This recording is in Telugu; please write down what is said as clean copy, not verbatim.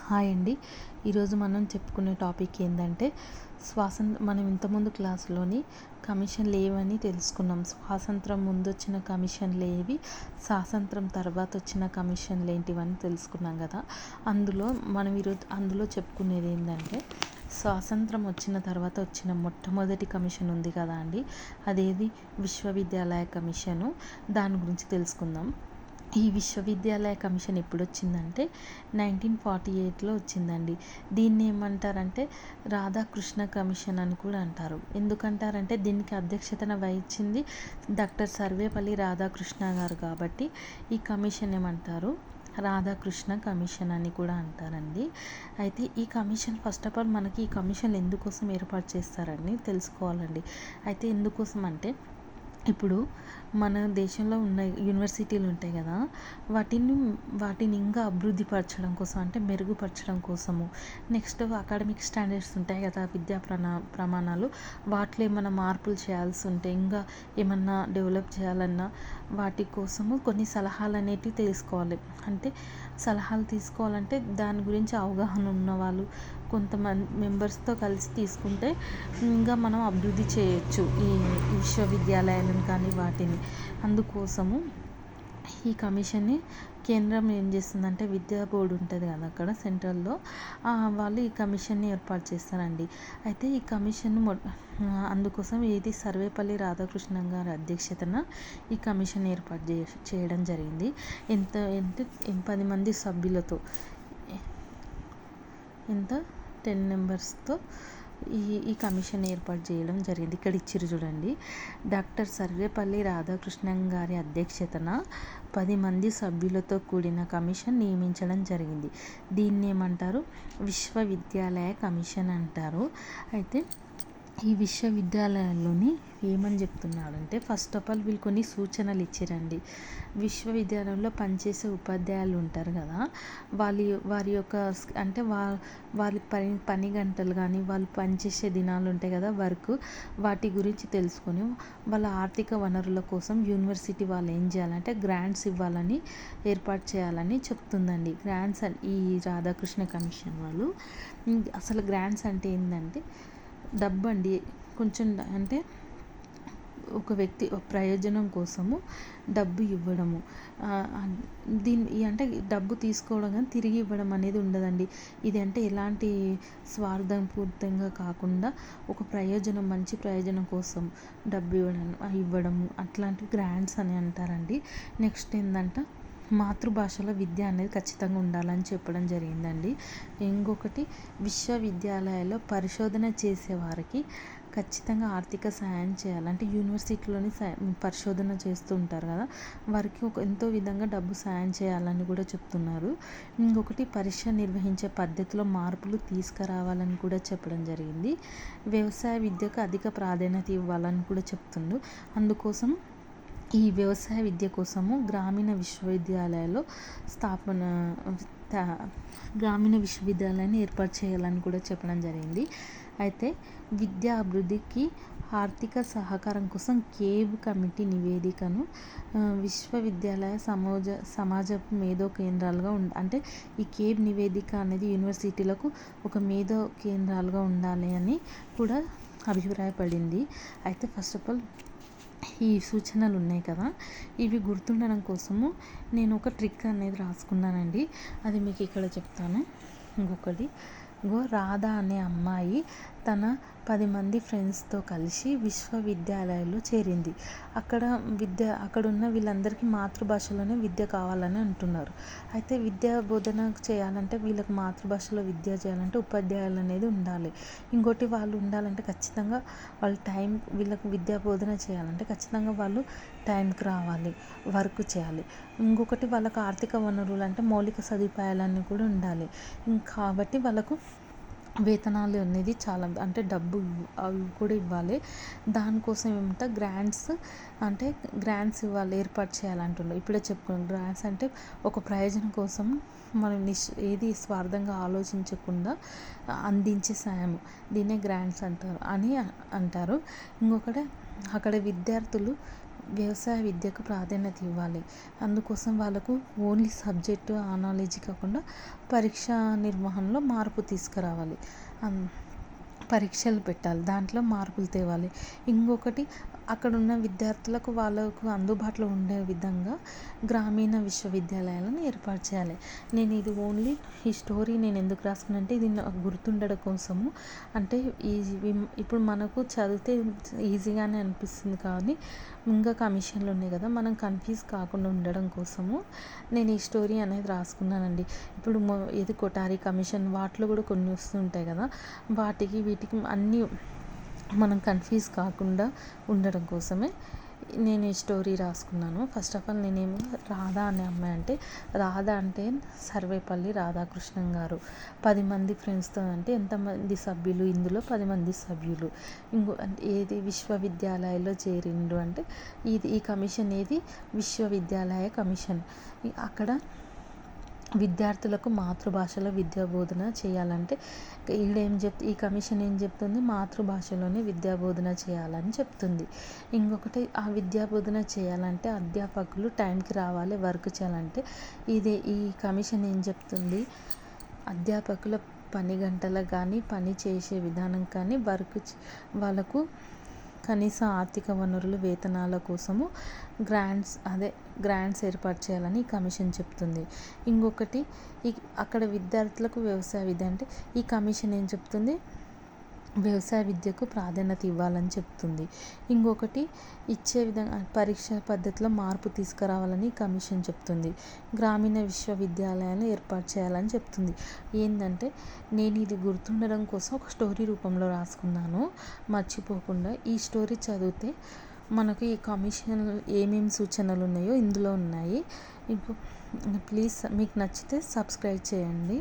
హాయ్ అండి. ఈరోజు మనం చెప్పుకునే టాపిక్ ఏంటంటే మనం ఇంతకుముందు క్లాస్లోని కమిషన్లు ఏవని తెలుసుకున్నాం. స్వాతంత్రం ముందు వచ్చిన కమిషన్లు ఏవి, స్వాతంత్రం తర్వాత వచ్చిన కమిషన్లు ఏంటివని తెలుసుకున్నాం కదా. మనం ఈరోజు చెప్పుకునేది ఏంటంటే స్వాతంత్రం వచ్చిన తర్వాత వచ్చిన మొట్టమొదటి కమిషన్ ఉంది కదా అండి, అదేది విశ్వవిద్యాలయ కమిషను. దాని గురించి తెలుసుకుందాం. ఈ విశ్వవిద్యాలయ కమిషన్ ఎప్పుడు వచ్చిందంటే 1948లో వచ్చిందండి. దీన్ని ఏమంటారంటే రాధాకృష్ణ కమిషన్ అని కూడా అంటారు. ఎందుకంటారంటే దీనికి అధ్యక్షతన వహించింది డాక్టర్ సర్వేపల్లి రాధాకృష్ణ గారు కాబట్టి ఈ కమిషన్ ఏమంటారు, రాధాకృష్ణ కమిషన్ అని కూడా అంటారండి. అయితే ఈ కమిషన్ ఫస్ట్ ఆఫ్ ఆల్ మనకి ఈ కమిషన్ ఎందుకోసం ఏర్పాటు చేస్తారని తెలుసుకోవాలండి. అయితే ఎందుకోసం అంటే ఇప్పుడు మన దేశంలో ఉన్న యూనివర్సిటీలు ఉంటాయి కదా, వాటిని ఇంకా అభివృద్ధి పరచడం కోసం, అంటే మెరుగుపరచడం కోసము, నెక్స్ట్ అకాడమిక్ స్టాండర్డ్స్ ఉంటాయి కదా, విద్యా ప్రమాణాలు, వాటిలో ఏమైనా మార్పులు చేయాల్సి ఉంటే, ఇంకా ఏమన్నా డెవలప్ చేయాలన్నా వాటి కోసము కొన్ని సలహాలు అనేటివి తెలుసుకోవాలి. అంటే సలహాలు తీసుకోవాలంటే దాని గురించి అవగాహన ఉన్నవాళ్ళు కొంతమంది మెంబర్స్తో కలిసి తీసుకుంటే ఇంకా మనం అభివృద్ధి చేయొచ్చు ఈ విశ్వవిద్యాలయాలను కానీ వాటిని. అందుకోసము ఈ కమిషన్ని కేంద్రం ఏం చేస్తుందంటే విద్యా బోర్డు ఉంటుంది కదా అక్కడ సెంట్రల్లో, వాళ్ళు ఈ కమిషన్ని ఏర్పాటు చేస్తారండి. అయితే ఈ కమిషన్ అందుకోసం ఇది సర్వేపల్లి రాధాకృష్ణన్ గారి అధ్యక్షతన ఈ కమిషన్ ఏర్పాటు చేయడం జరిగింది. ఎంత 10 మంది సభ్యులతో, 10 మెంబర్స్తో ఈ కమిషన్ ఏర్పాటు చేయడం జరిగింది. ఇక్కడ ఇచ్చిరు చూడండి, డాక్టర్ సర్వేపల్లి రాధాకృష్ణన్ గారి అధ్యక్షతన 10 మంది సభ్యులతో కూడిన కమిషన్ నియమించడం జరిగింది. దీన్ని ఏమంటారు, విశ్వవిద్యాలయ కమిషన్ అంటారు. అయితే ఈ విశ్వవిద్యాలయాల్లోని ఏమని చెప్తున్నాడంటే ఫస్ట్ ఆఫ్ ఆల్ వీళ్ళు కొన్ని సూచనలు ఇచ్చారండి. విశ్వవిద్యాలయంలో పనిచేసే ఉపాధ్యాయులు ఉంటారు కదా, వారి యొక్క అంటే వారి పని గంటలు కానీ వాళ్ళు పనిచేసే దినాలు ఉంటాయి కదా, వాటి గురించి తెలుసుకొని వాళ్ళ ఆర్థిక వనరుల కోసం యూనివర్సిటీ వాళ్ళు ఏం చేయాలంటే గ్రాంట్స్ ఇవ్వాలని, ఏర్పాటు చేయాలని చెప్తుందండి. గ్రాంట్స్ ఈ రాధాకృష్ణ కమిషన్ వాళ్ళు. అసలు గ్రాంట్స్ అంటే ఏంటంటే డబ్బు అండి, కొంచెం అంటే ఒక వ్యక్తి ప్రయోజనం కోసము డబ్బు ఇవ్వడము. అంటే డబ్బు తీసుకోవడం కానీ తిరిగి ఇవ్వడం అనేది ఉండదండి. ఇది అంటే ఎలాంటి స్వార్థపూరితంగా కాకుండా ఒక ప్రయోజనం, మంచి ప్రయోజనం కోసం డబ్బు ఇవ్వడము అట్లాంటివి గ్రాంట్స్ అని అంటారండి. నెక్స్ట్ ఏంటంటే మాతృభాషలో విద్య అనేది ఖచ్చితంగా ఉండాలని చెప్పడం జరిగిందండి. ఇంకొకటి విశ్వవిద్యాలయాల్లో పరిశోధన చేసేవారికి ఖచ్చితంగా ఆర్థిక సహాయం చేయాలి. అంటే యూనివర్సిటీలోని పరిశోధన చేస్తూ ఉంటారు కదా, వారికి ఎంతో విధంగా డబ్బు సాయం చేయాలని కూడా చెప్తున్నారు. ఇంకొకటి పరీక్ష నిర్వహించే పద్ధతిలో మార్పులు తీసుకురావాలని కూడా చెప్పడం జరిగింది. వ్యవసాయ విద్యకు అధిక ప్రాధాన్యత ఇవ్వాలని కూడా చెప్తుండు. అందుకోసం ఈ వ్యవసాయ విద్య కోసము గ్రామీణ విశ్వవిద్యాలయాన్ని ఏర్పాటు చేయాలని కూడా చెప్పడం జరిగింది. అయితే విద్యా అభివృద్ధికి ఆర్థిక సహకారం కోసం కేబ్ కమిటీ నివేదికను విశ్వవిద్యాలయ సమాజపు మేధో కేంద్రాలుగా అంటే ఈ కేబ్ నివేదిక అనేది యూనివర్సిటీలకు ఒక మేధో కేంద్రాలుగా ఉండాలి అని కూడా అభిప్రాయపడింది. అయితే ఫస్ట్ ఆఫ్ ఆల్ ఈ సూచనలు ఉన్నాయి కదా, ఇవి గుర్తుండడం కోసము నేను ఒక ట్రిక్ అనేది రాసుకున్నానండి. అది మీకు ఇక్కడ చెప్తాను. ఇంకొకటి, రాధా అనే అమ్మాయి తన 10 మంది ఫ్రెండ్స్తో కలిసి విశ్వవిద్యాలయంలో చేరింది. అక్కడ ఉన్న వీళ్ళందరికీ మాతృభాషలోనే విద్య కావాలని అంటున్నారు. అయితే విద్యా బోధన చేయాలంటే వీళ్ళకి మాతృభాషలో విద్య చేయాలంటే ఉపాధ్యాయులు అనేది ఉండాలి. ఇంకోటి వాళ్ళు ఉండాలంటే ఖచ్చితంగా వీళ్ళకి విద్యా బోధన చేయాలంటే ఖచ్చితంగా వాళ్ళు టైంకి రావాలి, వర్క్ చేయాలి. ఇంకొకటి వాళ్ళకి ఆర్థిక వనరులు అంటే మౌలిక సదుపాయాలన్నీ కూడా ఉండాలి. కాబట్టి వాళ్ళకు వేతనాలు అనేది చాలా, అంటే డబ్బు అవి కూడా ఇవ్వాలి. దానికోసం ఏమంటే గ్రాంట్స్ ఇవ్వాలి, ఏర్పాటు చేయాలంటున్నారు. ఇప్పుడే చెప్పుకున్నాం, గ్రాంట్స్ అంటే ఒక ప్రయోజనం కోసం మనం ఏది స్వార్థంగా ఆలోచించకుండా అందించే సాయం, దీన్నే గ్రాంట్స్ అంటారు. ఇంకొకటి అక్కడ విద్యార్థులు వ్యవసాయ విద్యకు ప్రాధాన్యత ఇవ్వాలి. అందుకోసం వాళ్ళకు ఓన్లీ సబ్జెక్టు ఆ నాలెడ్జ్ కాకుండా పరీక్ష నిర్వహణలో మార్పు తీసుకురావాలి. పరీక్షలు పెట్టాలి, దాంట్లో మార్పులు తేవాలి. ఇంకొకటి అక్కడున్న విద్యార్థులకు వాళ్ళకు అందుబాటులో ఉండే విధంగా గ్రామీణ విశ్వవిద్యాలయాలను ఏర్పాటు చేయాలి. నేను ఇది ఓన్లీ ఈ స్టోరీ నేను ఎందుకు రాసుకున్నా అంటే ఇది నాకు గుర్తుండడం కోసము. అంటే ఇప్పుడు మనకు చదివితే ఈజీగానే అనిపిస్తుంది కానీ ఇంకా కమిషన్లు ఉన్నాయి కదా, మనం కన్ఫ్యూజ్ కాకుండా ఉండడం కోసము నేను ఈ స్టోరీ అనేది రాసుకున్నానండి. ఇప్పుడు ఇది కొఠారి కమిషన్ వాటిలో కూడా కొన్ని వస్తుంటాయి కదా, వీటికి అన్నీ మనం కన్ఫ్యూజ్ కాకుండా ఉండడం కోసమే నేను ఈ స్టోరీ రాసుకున్నాను. ఫస్ట్ ఆఫ్ ఆల్ నేనేమో రాధా అనే అమ్మాయి అంటే రాధా అంటే సర్వేపల్లి రాధాకృష్ణన్ గారు 10 మంది ఫ్రెండ్స్తో అంటే ఎంతమంది సభ్యులు ఇందులో 10 మంది సభ్యులు. అంటే ఏది విశ్వవిద్యాలయాల్లో చేరిండు అంటే ఈ కమిషన్ ఏది విశ్వవిద్యాలయ కమిషన్. అక్కడ విద్యార్థులకు మాతృభాషలో విద్యా బోధన చేయాలంటే ఈ కమిషన్ ఏం చెప్తుంది, మాతృభాషలోనే విద్యా బోధన చేయాలని చెప్తుంది. ఇంకొకటి ఆ విద్యా బోధన చేయాలంటే అధ్యాపకులు టైంకి రావాలి, వర్క్ చేయాలంటే ఈ కమిషన్ ఏం చెప్తుంది, అధ్యాపకుల పని గంటలకు కానీ పని చేసే విధానం కానీ వాళ్ళకు కనీస ఆర్థిక వనరులు వేతనాల కోసము గ్రాంట్స్ ఏర్పాటు చేయాలని ఈ కమిషన్ చెప్తుంది. ఇంకొకటి అక్కడ విద్యార్థులకు వ్యవసాయ విద్య అంటే ఈ కమిషన్ ఏం చెప్తుంది, వ్యవసాయ విద్యకు ప్రాధాన్యత ఇవ్వాలని చెప్తుంది. ఇంకొకటి ఇచ్చే విధంగా పరీక్ష పద్ధతిలో మార్పు తీసుకురావాలని కమిషన్ చెప్తుంది. గ్రామీణ విశ్వవిద్యాలయాలు ఏర్పాటు చేయాలని చెప్తుంది. ఏంటంటే నేను ఇది గుర్తుండడం కోసం ఒక స్టోరీ రూపంలో రాసుకున్నాను మర్చిపోకుండా. ఈ స్టోరీ చదివితే మనకు ఈ కమిషన్ ఏమేమి సూచనలు ఉన్నాయో ఇందులో ఉన్నాయి. ప్లీజ్ మీకు నచ్చితే సబ్స్క్రైబ్ చేయండి.